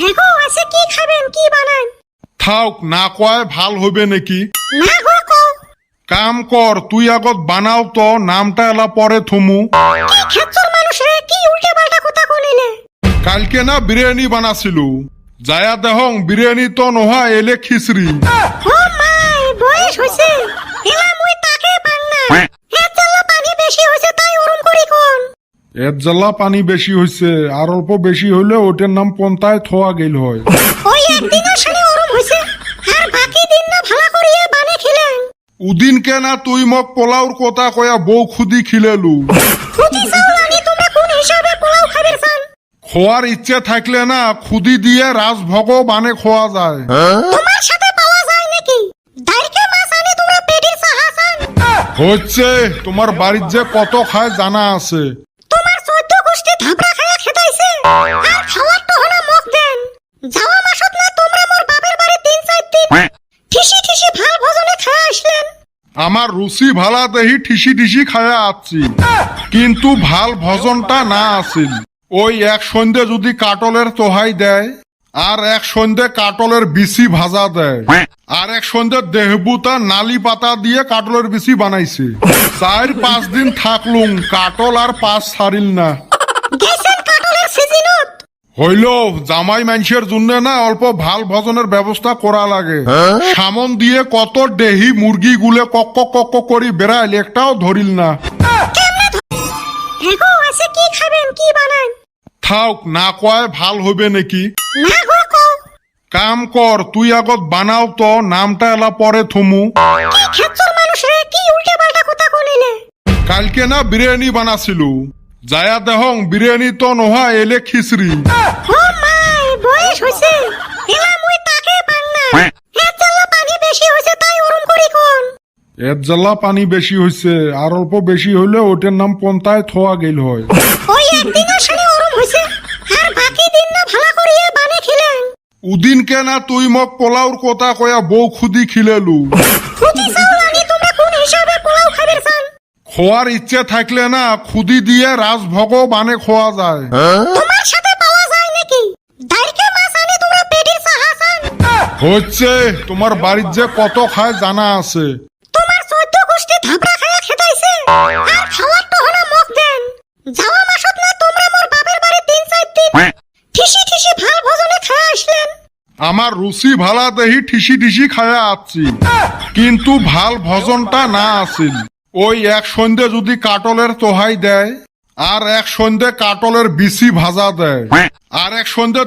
এগো আছে কি খাবেন কি বানান? থাক না কয় ভাল হবে নাকি? না গো কও। কাম কর তুই আগত বানাও তো নামটা এলা পরে থমু। কি খেচ্চর মানুষ রে, কি উল্টা পাল্টা কথা কইলে? কালকে না বিরিয়ানি বানাছিল, যায়া দেহং বিরিয়ানি তো নোহা এলে খিচড়ি। ও মাই বয়স হইছে, এলা মুই তাকে পাং না। হে চালা পানি বেশি হইছে তাই ওরম করি কোন। এর জ্বালা পানি বেশি হইছে, আর অল্প বেশি হইলে ওটার নাম পন্তায় থোয়া গেল হয়। ওই একদিনের সাথে ওরম হইছে, আর বাকি দিন না ভালো করিয়ে বানে খেলেন। উদিন কেনা তুই মক পোলাওর কথা কয়া বউ খুদি খিলেলু। খুদি চাউল আনি তোমরা কোন হিসাবে পোলাও খাবে চান? খোয়ার ইচ্ছে থাকলে না খুদি দিয়ে রাজভোগ বানে খোয়া যায়। তোমার সাথে পাওয়া যায় নাকি? দাইরকে মাছ আনি তোমরা পেটির সাহা চান? হচ্ছে তোমার বাড়ির যে কত খায় জানা আছে। তোমার 14 গোষ্ঠী ধাপড়া খায়া খেতাইছে, আর খাওয়ার তো হনা মুখ দেন। যাওয়া মাসত না তোমরা মোর বাপের বাড়ি 3-4 দিন ঠিসি ঠিসি ভাল ভোজনে খায়া আসলেন। আমার রুচি ভালা দেহি ঠিসি ঠিসি খায়া আসছি, কিন্তু ভাল ভজনটা না আসিল। ওই এক সন্ধ্যে যদি কাটলের তোহাই দেয়, আর এক সন্ধ্যে কাটলের বিচি ভাজা দেয়, আর এক সন্ধ্যে দেহবুতা নালি পাতা দিয়ে কাটলের বিচি বানাইছে। 4-5 দিন থাকলুম, কাটল আর পাঁচ ছাড়িল না। গেছেন কাটলের সিজনত। হইল জামাই মানুষের জন্য না অল্প ভাল ভজনের ব্যবস্থা করা লাগে। সামন দিয়ে কত দেহি মুরগি গুলে কক কক করি বেড়াইল, একটাও ধরিল না। এগো আছে কি খাবেন কি বানান? থাক না কয় ভাল হবে নাকি? না গো কও। কাম কর তুই আগত বানাও তো নামটা এলা পরে থমু। কি খেচ্চর মানুষ রে, কি উল্টা পাল্টা কথা কইলে? কালকে না বিরিয়ানি বানাছিল, যায়া দেহং বিরিয়ানি তো নোহা এলে খিচড়ি। ও মাই বয়স হইছে, এলা মুই তাকে পাং না। হে চালা পানি বেশি হইছে তাই ওরম করি কোন। এর জ্বালা পানি বেশি হইছে, আর অল্প বেশি হইলে ওটার নাম পন্তায় থোয়া গেল হয়। ওই একদিনের সাথে ওরম হইছে, আর বাকি দিন না ভালো করিয়ে বানে খেলেন। উদিন কেনা তুই মক পোলাওর কথা কয়া বউ খুদি খিলেলু। খুদি চাউল আনি তোমরা কোন হিসাবে পোলাও খাবে চান? খোয়ার ইচ্ছে থাকলে না খুদি দিয়ে রাজভোগ বানে খোয়া যায়। তোমার সাথে পাওয়া যায় নাকি? দাইরকে মাছ আনি তোমরা পেটির সাহা চান? হচ্ছে তোমার বাড়ির যে কত খায় জানা আছে। তোমার 14 গোষ্ঠী ধাপড়া খায়া খেতাইছে, আর খাওয়ার তো হনা মুখ দেন। যাওয়া মাসত না তোমরা মোর বাপের বাড়ি 3-4 দিন ঠিসি ঠিসি ভাল ভোজনে খায়া আসলেন। আমার রুচি ভালা দেহি ঠিসি ঠিসি খায়া আসছি, কিন্তু ভাল ভজনটা না আসিল। ওই এক সন্ধ্যে যদি কাটলের তোহাই দেয়, আর এক সন্ধ্যে কাটলের বিচি ভাজা দেয়, আর এক সন্ধ্যে